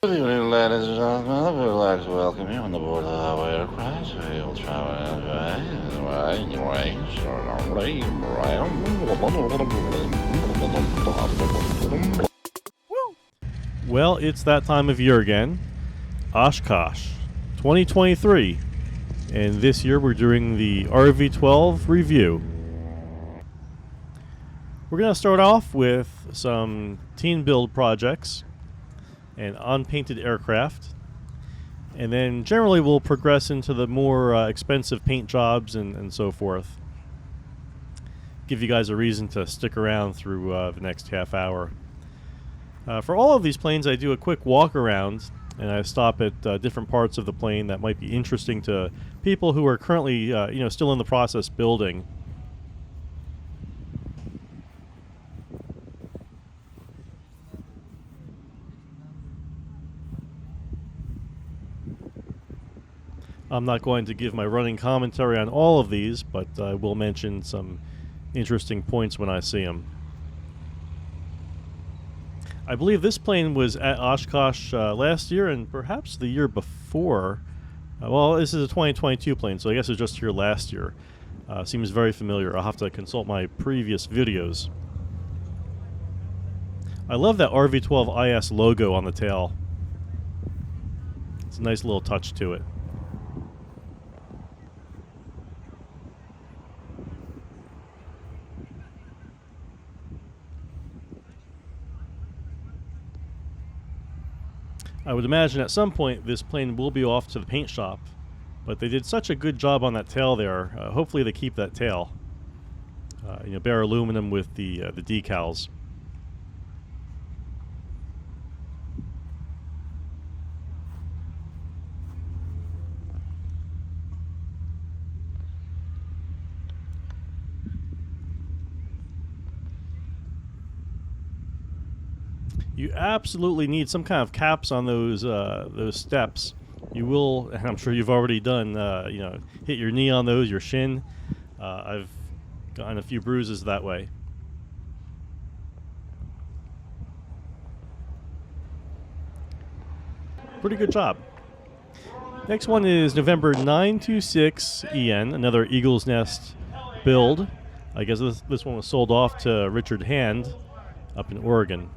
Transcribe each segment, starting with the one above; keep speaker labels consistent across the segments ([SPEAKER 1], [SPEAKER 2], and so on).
[SPEAKER 1] Good evening, ladies and gentlemen. I would like to welcome you on the board of our aircraft. We will travel
[SPEAKER 2] Well, it's that time of year again. Oshkosh, 2023. And this year we're doing the RV12 review. We're going to start off with some teen build projects and unpainted aircraft. And then generally we'll progress into the more expensive paint jobs and so forth. Give you guys a reason to stick around through the next half hour. For all of these planes, I do a quick walk around and I stop at different parts of the plane that might be interesting to people who are currently still in the process building. I'm not going to give my running commentary on all of these, but I will mention some interesting points when I see them. I believe this plane was at Oshkosh last year and perhaps the year before. Well, this is a 2022 plane, so I guess it was just here last year. Seems very familiar. I'll have to consult my previous videos. I love that RV12 IS logo on the tail. It's a nice little touch to it. I would imagine at some point this plane will be off to the paint shop, but they did such a good job on that tail there. Hopefully they keep that tail. Bare aluminum with the decals. You absolutely need some kind of caps on those steps. You will, and I'm sure you've already done, hit your knee on those, your shin. I've gotten a few bruises that way. Pretty good job. Next one is November 926EN, another Eagle's Nest build. I guess this one was sold off to Richard Hand up in Oregon.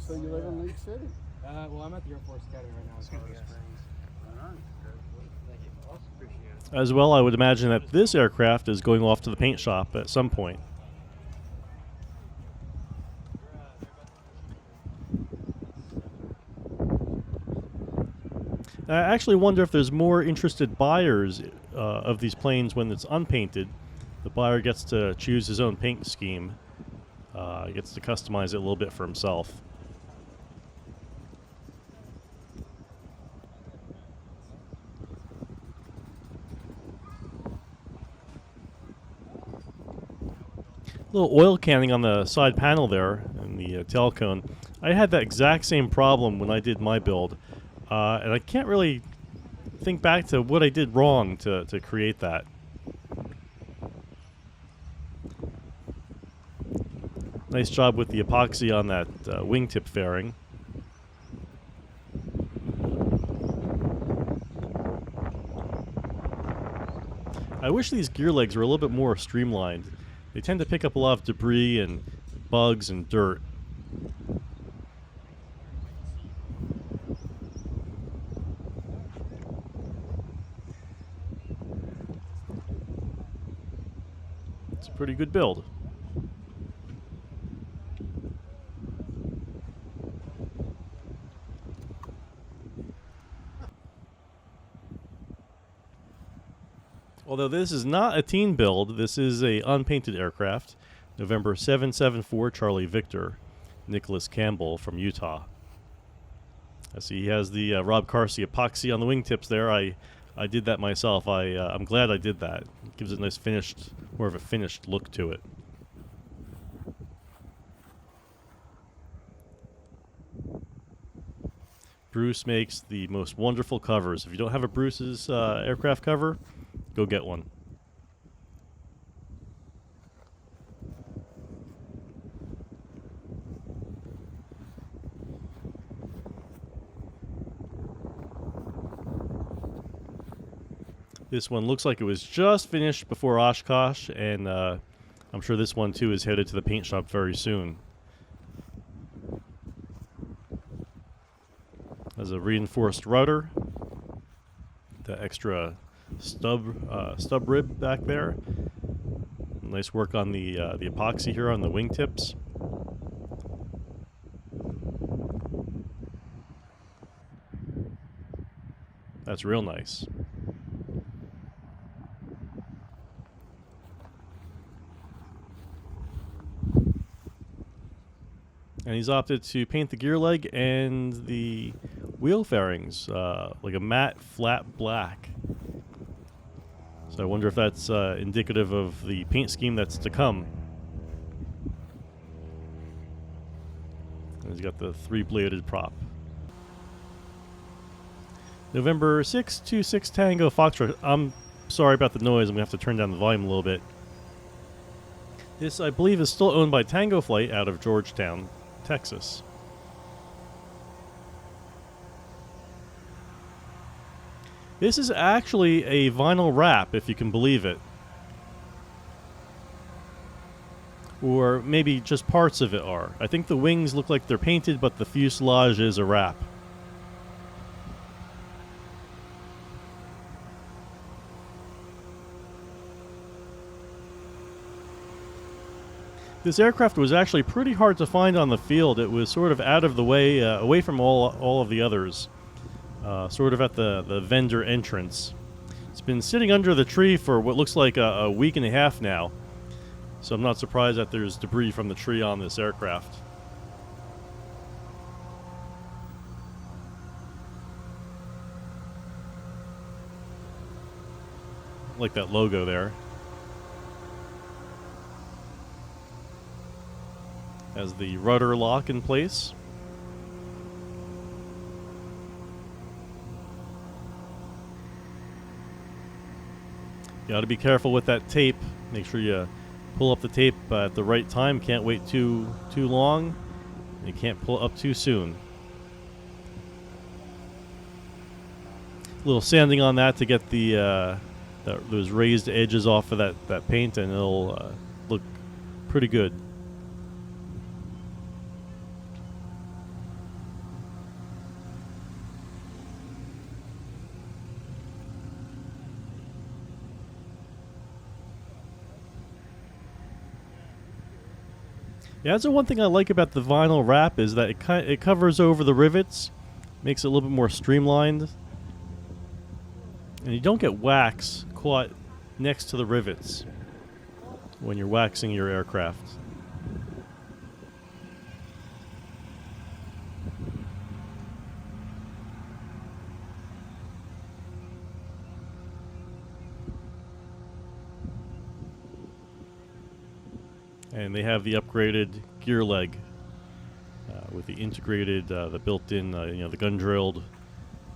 [SPEAKER 3] So you live in League City?
[SPEAKER 4] Well, I'm at the Air Force Academy right now in Colorado Springs. Thank you. Awesome. Appreciate it.
[SPEAKER 2] As well, I would imagine that this aircraft is going off to the paint shop at some point. I actually wonder if there's more interested buyers of these planes when it's unpainted. The buyer gets to choose his own paint scheme. Gets to customize it a little bit for himself. Little oil canning on the side panel there in the tail cone. I had that exact same problem when I did my build, and I can't really think back to what I did wrong to create that. Nice job with the epoxy on that wingtip fairing. I wish these gear legs were a little bit more streamlined. They tend to pick up a lot of debris and bugs and dirt. It's a pretty good build. Although this is not a teen build, this is a unpainted aircraft. November 774 Charlie Victor, Nicholas Campbell from Utah. I see he has the Rob Carsey epoxy on the wingtips there. I did that myself. I'm glad I did that. It gives it a nice more of a finished look to it. Bruce makes the most wonderful covers. If you don't have a Bruce's aircraft cover, go get one. This one looks like it was just finished before Oshkosh, and I'm sure this one too is headed to the paint shop very soon. Has a reinforced rudder, the extra stub rib back there. Nice work on the epoxy here on the wingtips. That's real nice. And he's opted to paint the gear leg and the wheel fairings like a matte flat black. So I wonder if that's indicative of the paint scheme that's to come. And he's got the 3-bladed prop. November 626 Tango Foxtrot. I'm sorry about the noise. I'm going to have to turn down the volume a little bit. This, I believe, is still owned by Tango Flight out of Georgetown, Texas. This is actually a vinyl wrap, if you can believe it. Or maybe just parts of it are. I think the wings look like they're painted, but the fuselage is a wrap. This aircraft was actually pretty hard to find on the field. It was sort of out of the way, away from all of the others, sort of at the vendor entrance. It's been sitting under the tree for what looks like a week and a half now, so I'm not surprised that there's debris from the tree on this aircraft. I like that logo there. Has the rudder lock in place. You got to be careful with that tape. Make sure you pull up the tape at the right time. Can't wait too long. And you can't pull up too soon. A little sanding on that to get those raised edges off of that paint, and it'll look pretty good. Yeah, that's the one thing I like about the vinyl wrap is that it covers over the rivets, makes it a little bit more streamlined, and you don't get wax caught next to the rivets when you're waxing your aircraft. And they have the upgraded gear leg with the integrated, the built-in, the gun-drilled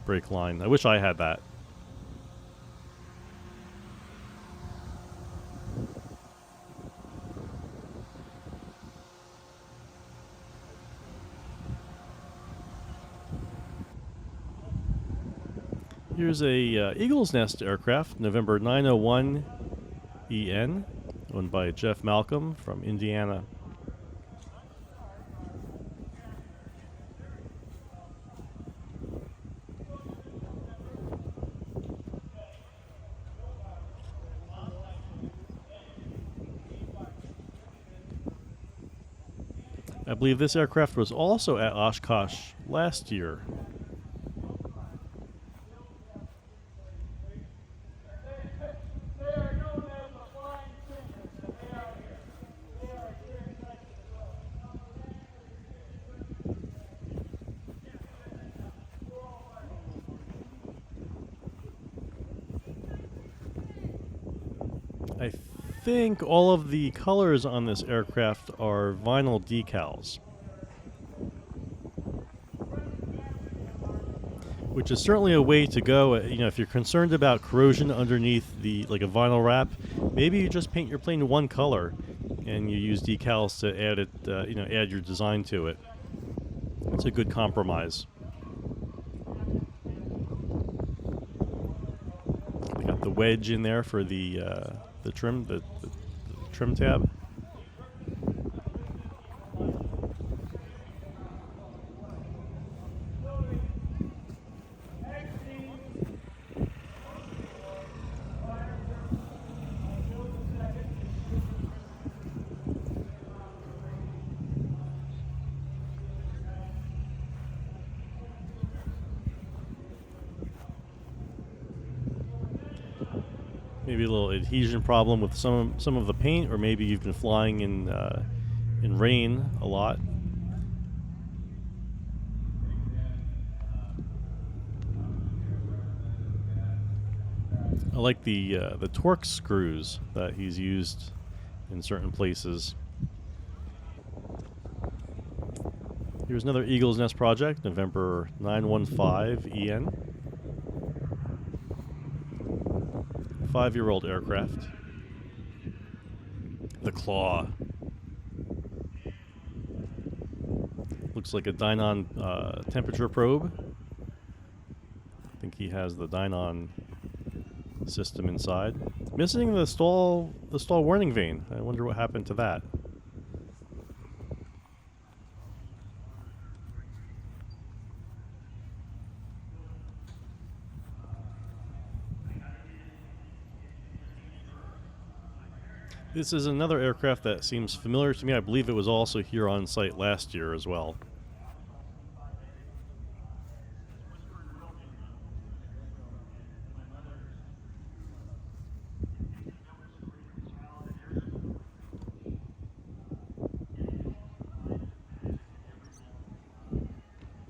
[SPEAKER 2] brake line. I wish I had that. Here's a Eagle's Nest aircraft, November 901 EN. Owned by Jeff Malcolm from Indiana. I believe this aircraft was also at Oshkosh last year. I think all of the colors on this aircraft are vinyl decals. which is certainly a way to go. If you're concerned about corrosion underneath like a vinyl wrap, maybe you just paint your plane one color, and you use decals to add it. Add your design to it. It's a good compromise. We got the wedge in there for the trim, the trim tab. Maybe a little adhesion problem with some of the paint, or maybe you've been flying in rain a lot. I like the torque screws that he's used in certain places. Here's another Eagle's Nest project, November 915 EN. 5-year-old aircraft. The Claw. Looks like a Dynon temperature probe. I think he has the Dynon system inside. Missing the stall warning vane. I wonder what happened to that. This is another aircraft that seems familiar to me. I believe it was also here on site last year as well.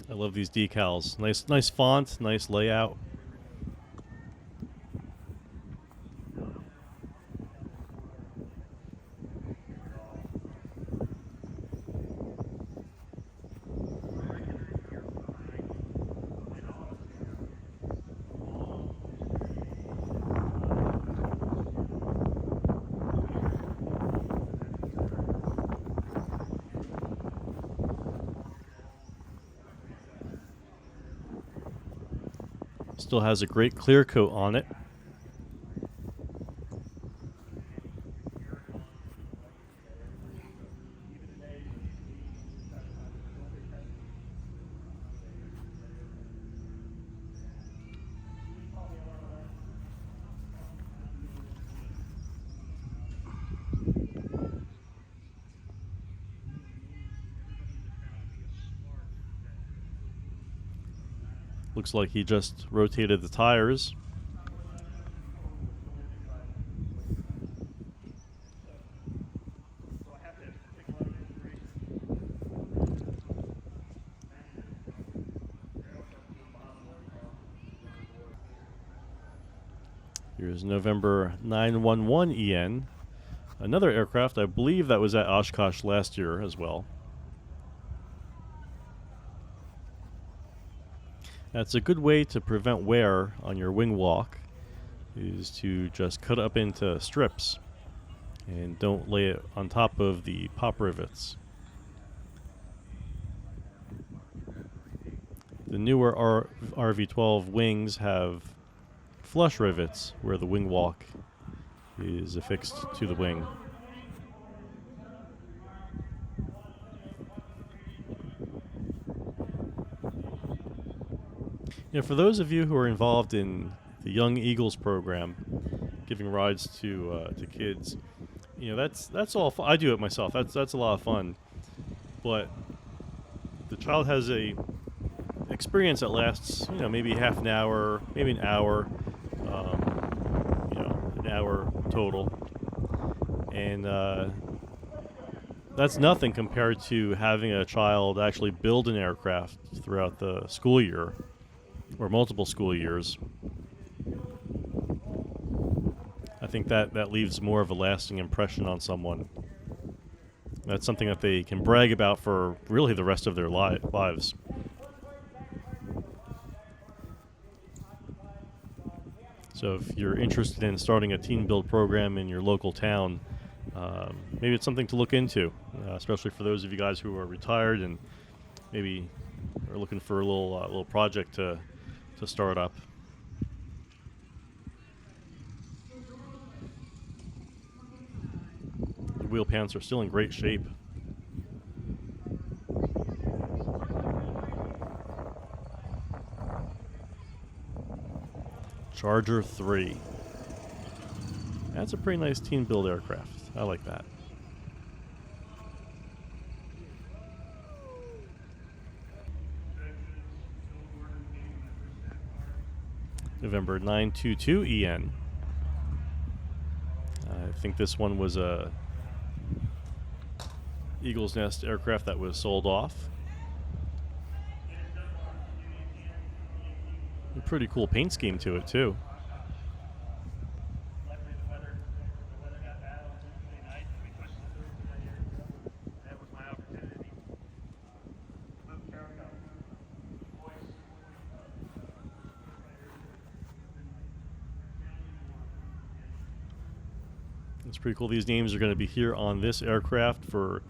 [SPEAKER 2] I love these decals. Nice font, nice layout. Still has a great clear coat on it. Looks like he just rotated the tires. Here's November 911 EN. Another aircraft, I believe that was at Oshkosh last year as well. That's a good way to prevent wear on your wing walk, is to just cut it up into strips and don't lay it on top of the pop rivets. The newer RV12 wings have flush rivets where the wing walk is affixed to the wing. For those of you who are involved in the Young Eagles program, giving rides to kids, that's all fun. I do it myself. That's a lot of fun. But the child has a experience that lasts, maybe half an hour, maybe an hour, an hour total, and that's nothing compared to having a child actually build an aircraft throughout the school year. Or multiple school years. I think that leaves more of a lasting impression on someone. That's something that they can brag about for really the rest of their lives. So if you're interested in starting a team build program in your local town, maybe it's something to look into, especially for those of you guys who are retired and maybe are looking for a little project to start up. The wheel pants are still in great shape. Charger 3. That's a pretty nice team build aircraft. I like that. November 922 EN. I think this one was a Eagle's Nest aircraft that was sold off. A pretty cool paint scheme to it too. It's pretty cool. These names are going to be here on this aircraft for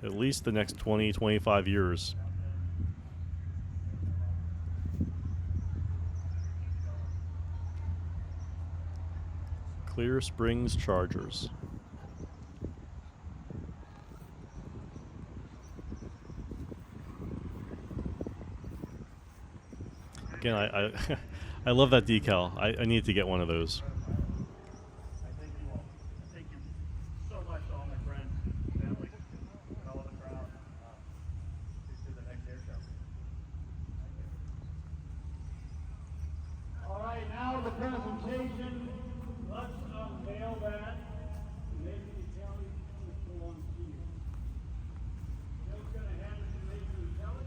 [SPEAKER 2] at least the next 20, 25 years. Clear Springs Chargers. Again, I I love that decal. I need to get one of those.
[SPEAKER 5] Presentation, let's unveil that. Maybe Kelly will belong to you. Joe's going to hand it to Major Kelly.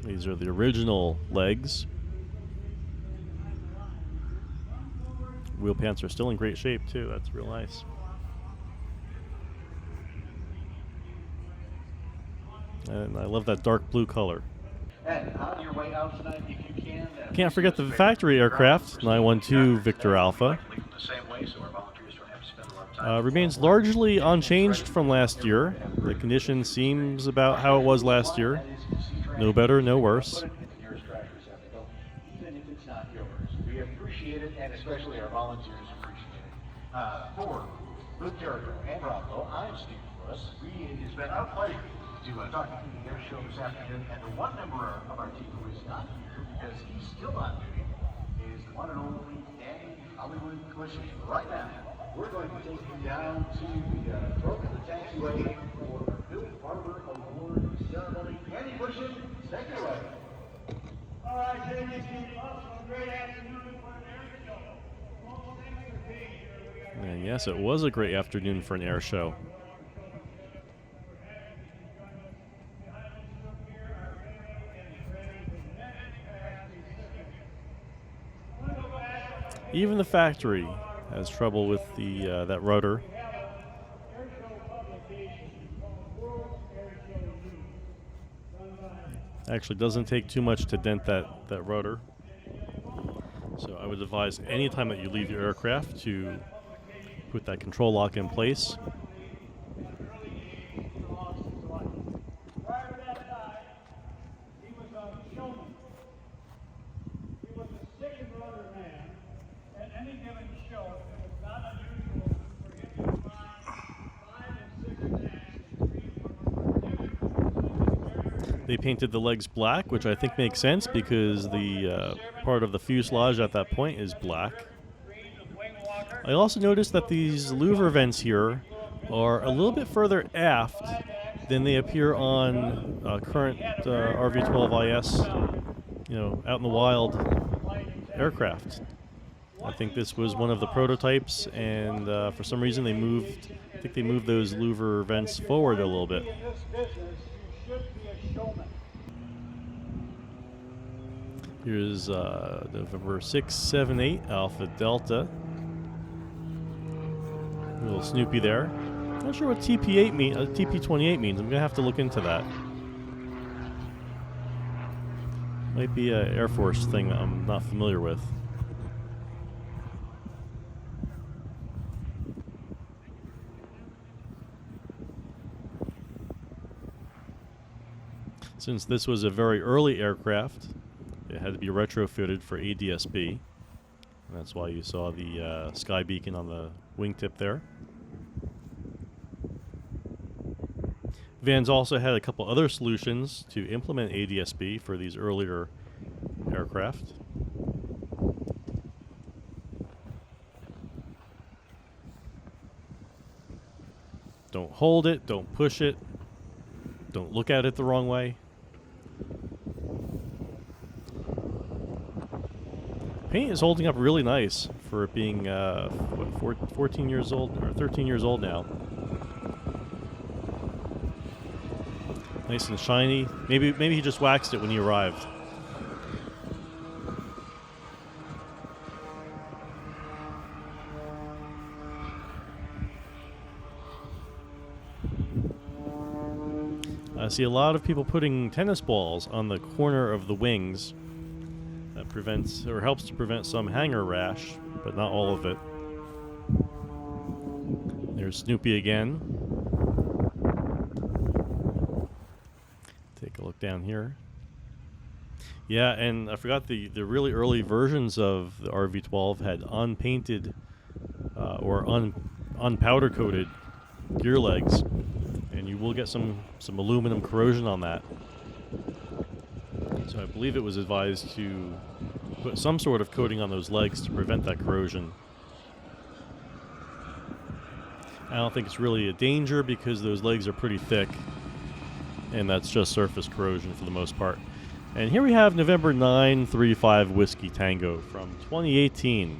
[SPEAKER 2] These are the original legs. Wheel pants are still in great shape too. That's real nice. And I love that dark blue color.
[SPEAKER 6] And on your way out tonight, if you can,
[SPEAKER 2] Can't forget the factory aircraft, 912 Victor Alpha. Remains largely unchanged from last year. The condition seems about how it was last year. No better, no worse.
[SPEAKER 6] Even if it's not yours, we appreciate it, and especially our volunteers appreciate it. For Luke Jericho and Rocco, I'm Steve Russ. It's been our pleasure to talk to the air show this afternoon, and the one member of our team who is not here because he's still on duty is the one and only Danny Hollywood Cushing. Right now, we're going to take you down to the throat of the taxiway for our Bill Barber Award ceremony. Danny Cushing, take it away.
[SPEAKER 5] All right, ladies and gentlemen, great afternoon for an air show. Well, thanks for being here.
[SPEAKER 2] And yes, it was a great afternoon for an air show. Even the factory has trouble with the that rudder. Actually, doesn't take too much to dent that rudder. So I would advise anytime that you leave your aircraft to put that control lock in place. They painted the legs black, which I think makes sense because the part of the fuselage at that point is black. I also noticed that these louver vents here are a little bit further aft than they appear on current RV12 IS, out in the wild aircraft. I think this was one of the prototypes, and for some reason they moved those louver vents forward a little bit. Here's November 678 Alpha Delta. A little Snoopy there. Not sure what TP8 mean, TP28 means. I'm gonna have to look into that. Might be an Air Force thing that I'm not familiar with. Since this was a very early aircraft, it had to be retrofitted for ADS-B. And that's why you saw the sky beacon on the wingtip there. Vans also had a couple other solutions to implement ADS-B for these earlier aircraft. Don't hold it, don't push it, don't look at it the wrong way. Paint is holding up really nice for it being 14 years old, or 13 years old now. Nice and shiny. Maybe he just waxed it when he arrived. I see a lot of people putting tennis balls on the corner of the wings. That prevents or helps to prevent some hanger rash, but not all of it. There's Snoopy again. Take a look down here. Yeah, and I forgot the really early versions of the RV12 had unpainted or unpowder coated gear legs, and you will get some aluminum corrosion on that. So I believe it was advised to put some sort of coating on those legs to prevent that corrosion. I don't think it's really a danger because those legs are pretty thick, and that's just surface corrosion for the most part. And here we have November 935 Whiskey Tango from 2018.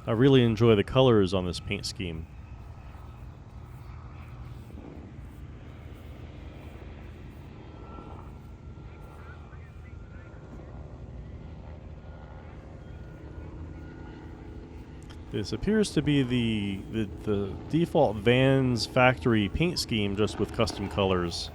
[SPEAKER 2] I really enjoy the colors on this paint scheme. This appears to be the default Vans factory paint scheme, just with custom colors.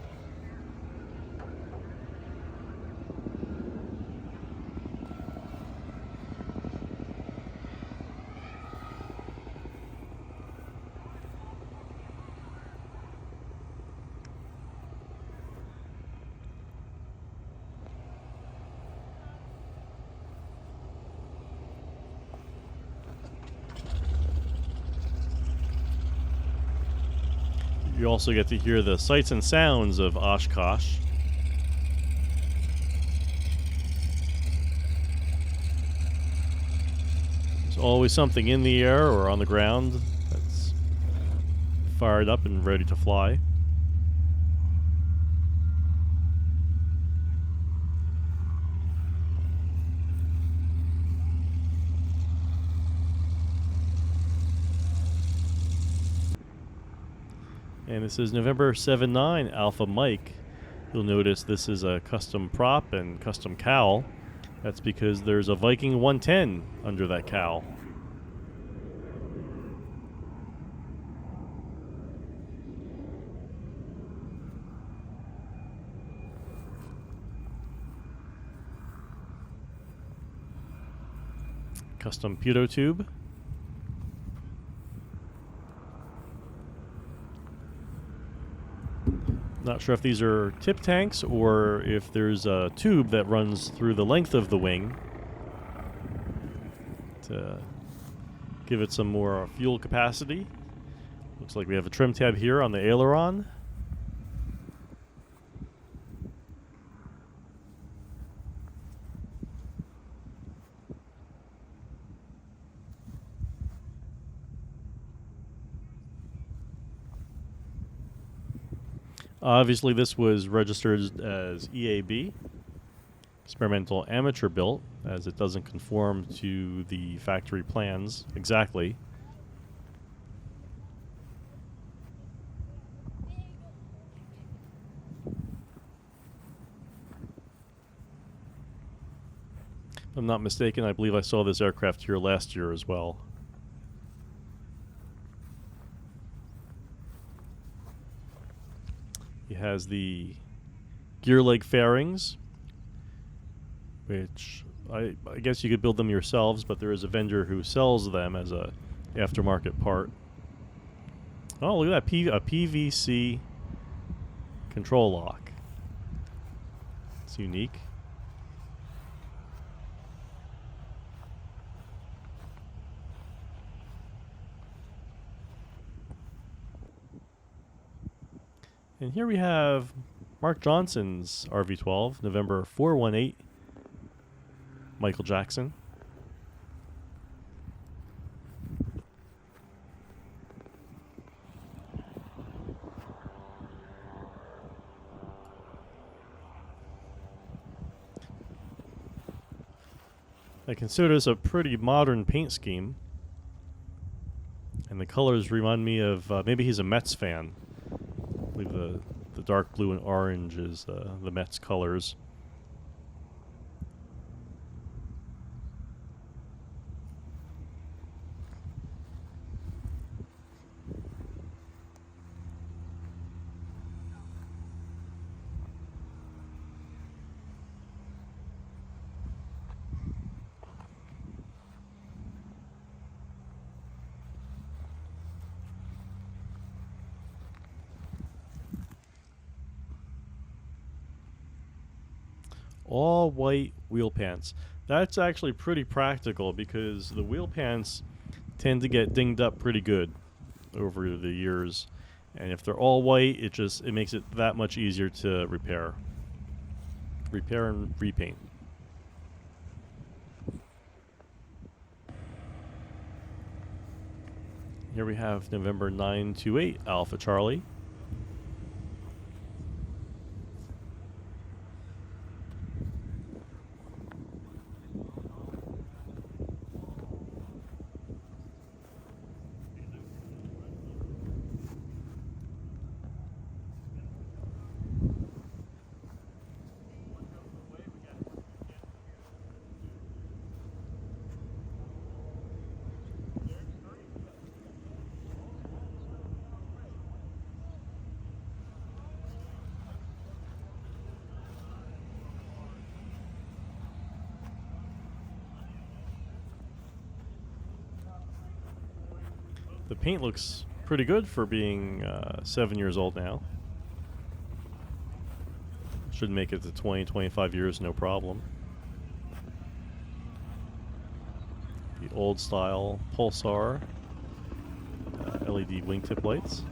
[SPEAKER 2] You also get to hear the sights and sounds of Oshkosh. There's always something in the air or on the ground that's fired up and ready to fly. And this is November 7-9 Alpha Mike. You'll notice this is a custom prop and custom cowl. That's because there's a Viking 110 under that cowl. Custom pitot tube. Not sure if these are tip tanks or if there's a tube that runs through the length of the wing to give it some more fuel capacity. Looks like we have a trim tab here on the aileron. Obviously, this was registered as EAB, experimental amateur built, as it doesn't conform to the factory plans exactly. If I'm not mistaken, I believe I saw this aircraft here last year as well. He has the gear leg fairings, which I guess you could build them yourselves, but there is a vendor who sells them as a aftermarket part. Oh, look at that, a PVC control lock. It's unique. And here we have Mark Johnson's RV12, November 418, Michael Jackson. I consider this a pretty modern paint scheme. And the colors remind me of, maybe he's a Mets fan. I believe the dark blue and orange is the Mets colors. All white wheel pants. That's actually pretty practical because the wheel pants tend to get dinged up pretty good over the years, and if they're all white, it makes it that much easier to repair and repaint. Here we have November 928 Alpha Charlie. The paint looks pretty good for being 7 years old now. Should make it to 20, 25 years, no problem. The old style Pulsar LED wingtip lights.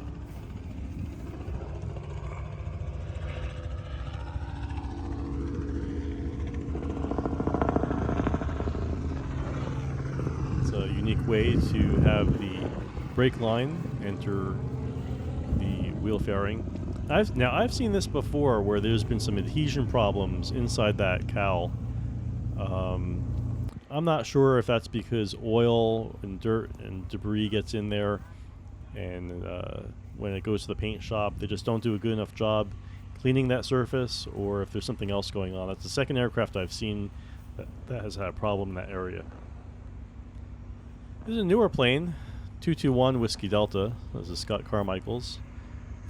[SPEAKER 2] It's a unique way to have the brake line enter the wheel fairing. I've seen this before where there's been some adhesion problems inside that cowl. I'm not sure if that's because oil and dirt and debris gets in there, and when it goes to the paint shop, they just don't do a good enough job cleaning that surface, or if there's something else going on. That's the second aircraft I've seen that has had a problem in that area. This is a newer plane. 221 Whiskey Delta. This is Scott Carmichael's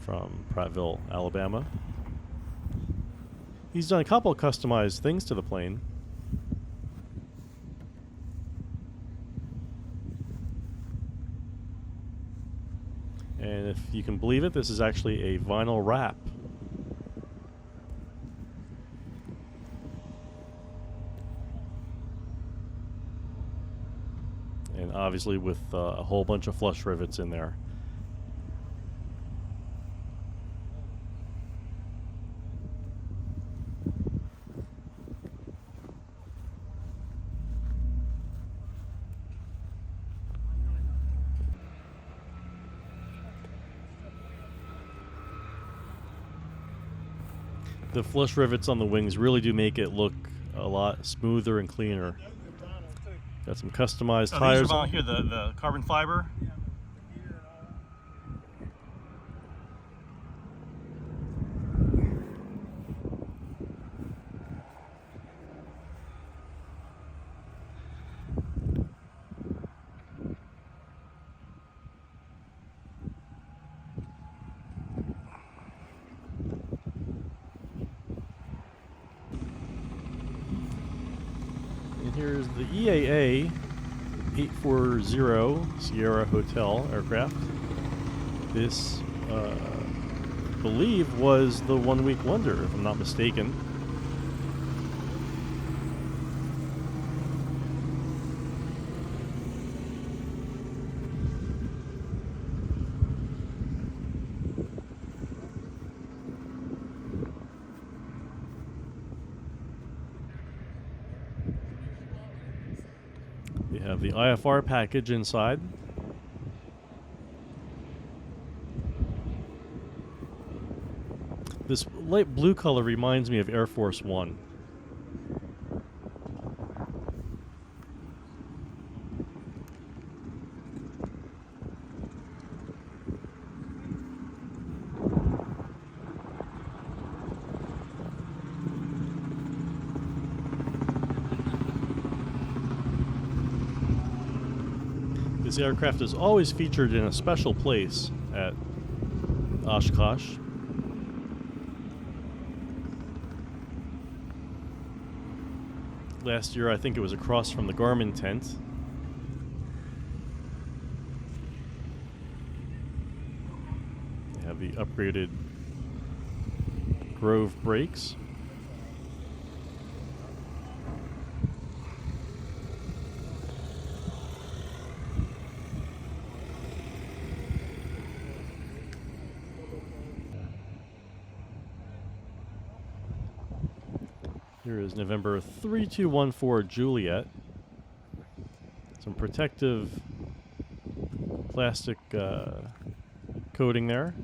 [SPEAKER 2] from Prattville, Alabama. He's done a couple customized things to the plane. And if you can believe it, this is actually a vinyl wrap. And obviously with a whole bunch of flush rivets in there. The flush rivets on the wings really do make it look a lot smoother and cleaner. Got some customized tires.
[SPEAKER 7] These are here, the carbon fiber.
[SPEAKER 2] And here's the EAA 840 Sierra Hotel aircraft. This, I believe, was the 1 week wonder, if I'm not mistaken. We have the IFR package inside. This light blue color reminds me of Air Force One. This aircraft is always featured in a special place at Oshkosh. Last year, I think it was across from the Garmin tent. They have the upgraded Grove brakes. Here is November 3214 Juliet. Some protective plastic coating there.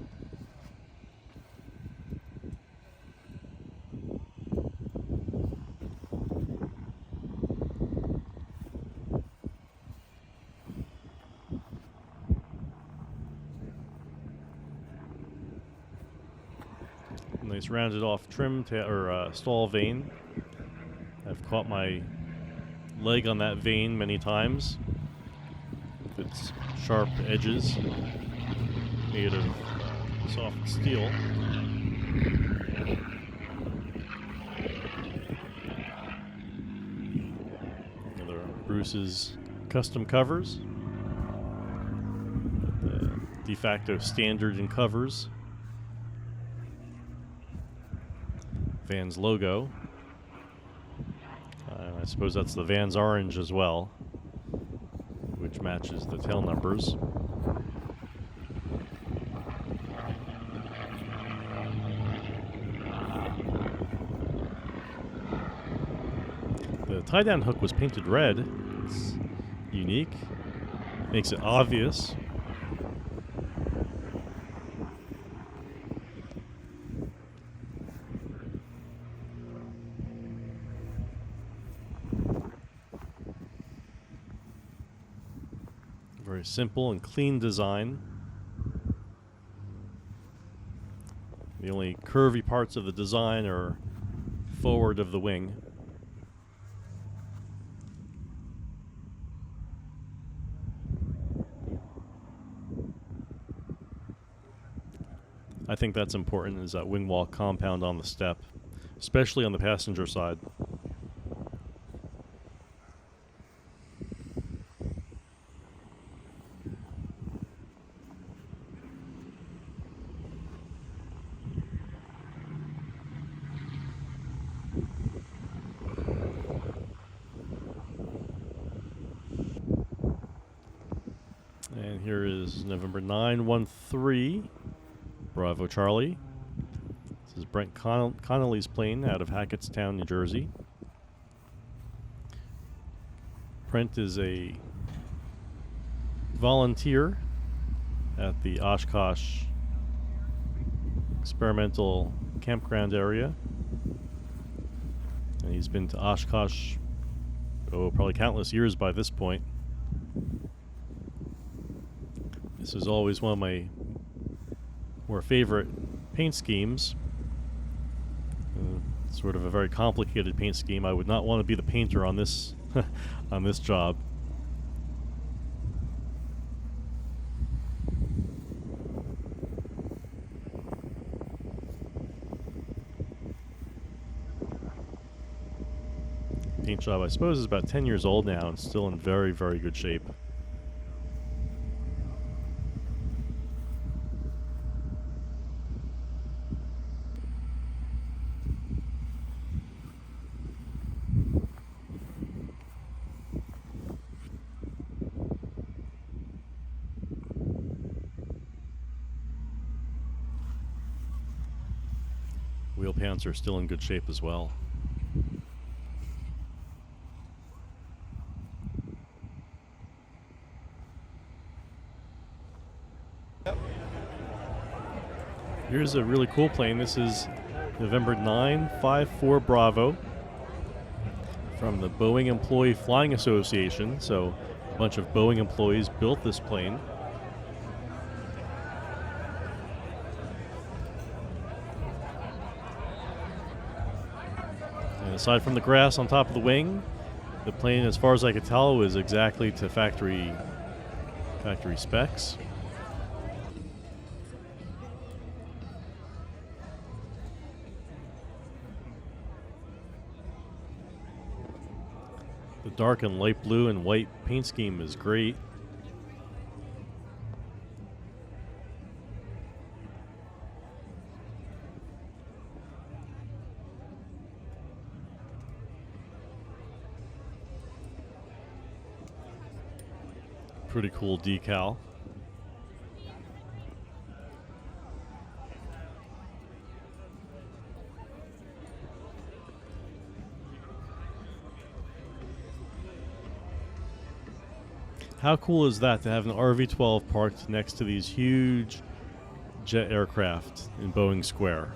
[SPEAKER 2] Nice rounded off trim or stall vane. I've caught my leg on that vane many times with its sharp edges made of soft steel. Another Bruce's custom covers. The de facto standard in covers. Van's logo. I suppose that's the Van's orange as well, which matches the tail numbers. The tie-down hook was painted red. It's unique. Makes it obvious. Very simple and clean design. The only curvy parts of the design are forward of the wing. I think that's important, is that wing wall compound on the step, especially on the passenger side. And here is November 913, Bravo Charlie. This is Brent Connolly's plane out of Hackettstown, New Jersey. Brent is a volunteer at the Oshkosh experimental campground area. And he's been to Oshkosh, probably countless years by this point. This is always one of my more favorite paint schemes. Sort of a very complicated paint scheme. I would not want to be the painter on this on this job. paint job, I suppose, is about 10 years old now and still in very, very good shape. Wheel pants are still in good shape as well. Here's a really cool plane. This is November 954 Bravo from the Boeing Employee Flying Association. So a bunch of Boeing employees built this plane. And aside from the grass on top of the wing, the plane, as far as I could tell, was exactly to factory specs. The dark and light blue and white paint scheme is great. Pretty cool decal. How cool is that to have an RV12 parked next to these huge jet aircraft in Boeing Square?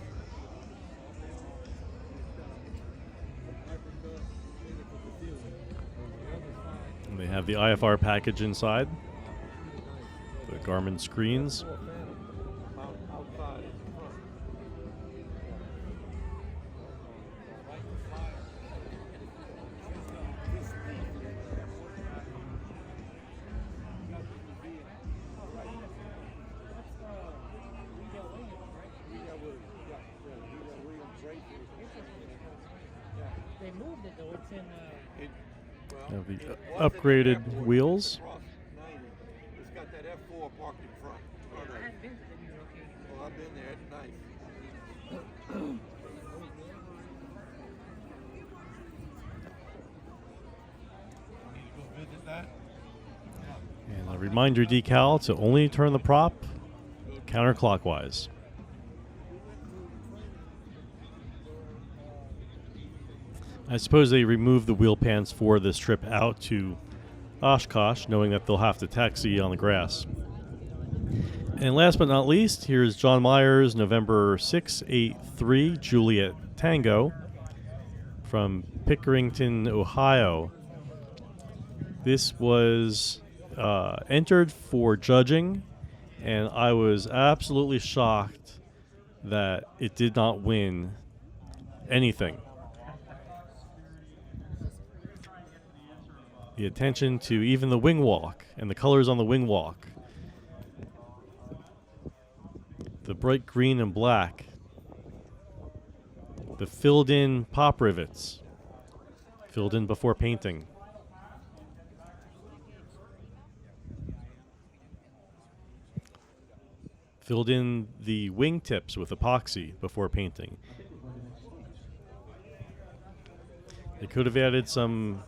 [SPEAKER 2] And they have the IFR package inside, the Garmin screens.
[SPEAKER 4] They moved it though. It's in.
[SPEAKER 2] Have the upgraded wheels.
[SPEAKER 3] It's got that F4 parked in front.
[SPEAKER 4] I hadn't been to the new location.
[SPEAKER 3] Well, I've been there. It's nice. Need to go visit that?
[SPEAKER 2] And a reminder decal to only turn the prop counterclockwise. I suppose they removed the wheel pans for this trip out to Oshkosh, knowing that they'll have to taxi on the grass. And last but not least, here's John Myers, November 683 Juliet Tango from Pickerington, Ohio. This was entered for judging, and I was absolutely shocked that it did not win anything. The attention to even the wing walk and the colors on the wing walk. The bright green and black. The filled in pop rivets. Filled in before painting. Filled in the wing tips with epoxy before painting. They could have added some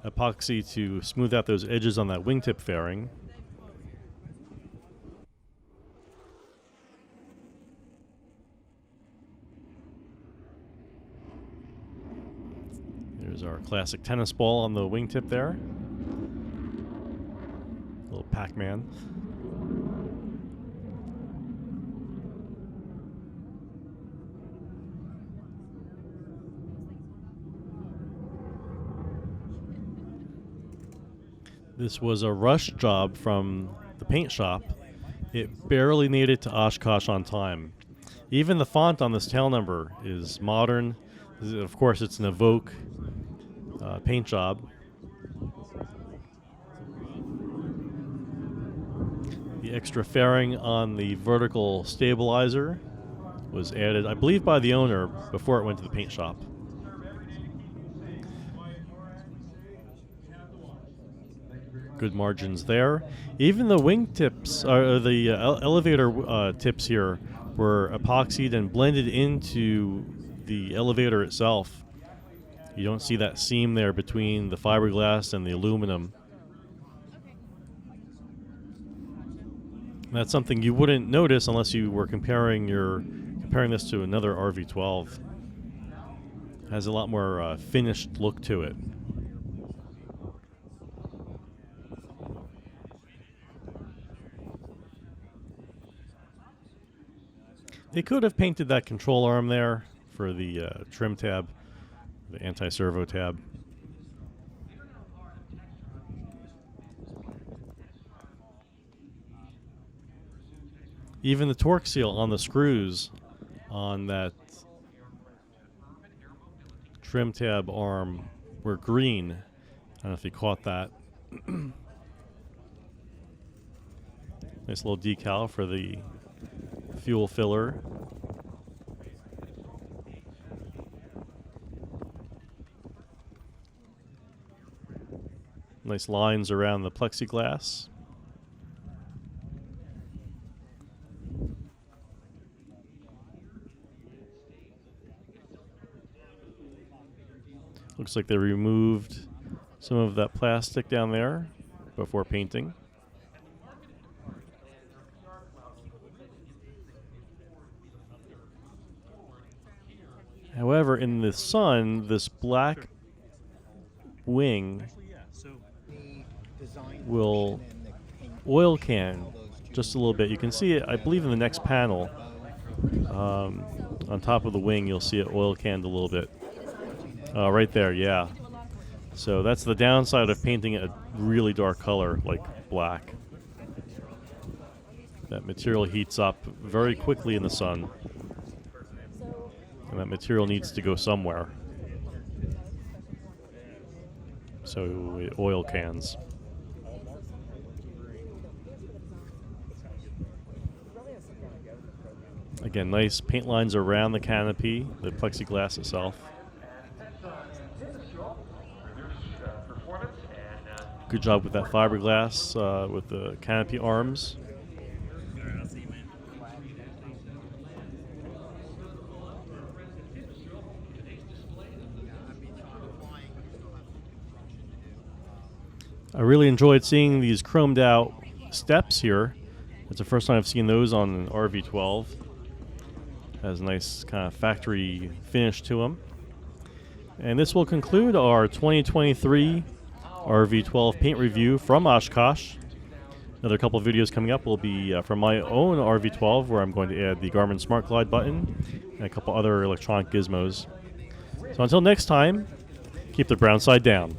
[SPEAKER 2] epoxy to smooth out those edges on that wingtip fairing. There's our classic tennis ball on the wingtip there. Little Pac-Man. This was a rush job from the paint shop. It barely made it to Oshkosh on time. Even the font on this tail number is modern. Of course, it's an Evoke paint job. The extra fairing on the vertical stabilizer was added, I believe, by the owner before it went to the paint shop. Good margins there. Even the wing tips, or the elevator tips here, were epoxied and blended into the elevator itself. You don't see that seam there between the fiberglass and the aluminum. That's something you wouldn't notice unless you were comparing this to another RV12. Has a lot more finished look to it. They could have painted that control arm there for the trim tab, the anti-servo tab. Even the torque seal on the screws on that trim tab arm were green. I don't know if you caught that. Nice little decal for the fuel filler. Nice lines around the plexiglass. Looks like they removed some of that plastic down there before painting. However, in the sun, this black wing will oil can just a little bit. You can see it, I believe, in the next panel. On top of the wing, you'll see it oil canned a little bit. Right there, yeah. So that's the downside of painting it a really dark color, like black. That material heats up very quickly in the sun. And that material needs to go somewhere. So it oil cans. Again, nice paint lines around the canopy, the plexiglass itself. Good job with that fiberglass with the canopy arms. I really enjoyed seeing these chromed out steps here. It's the first time I've seen those on an RV12. Has a nice kind of factory finish to them. And this will conclude our 2023 RV12 paint review from Oshkosh. Another couple of videos coming up will be from my own RV12, where I'm going to add the Garmin Smart Glide button and a couple other electronic gizmos. So until next time, keep the brown side down.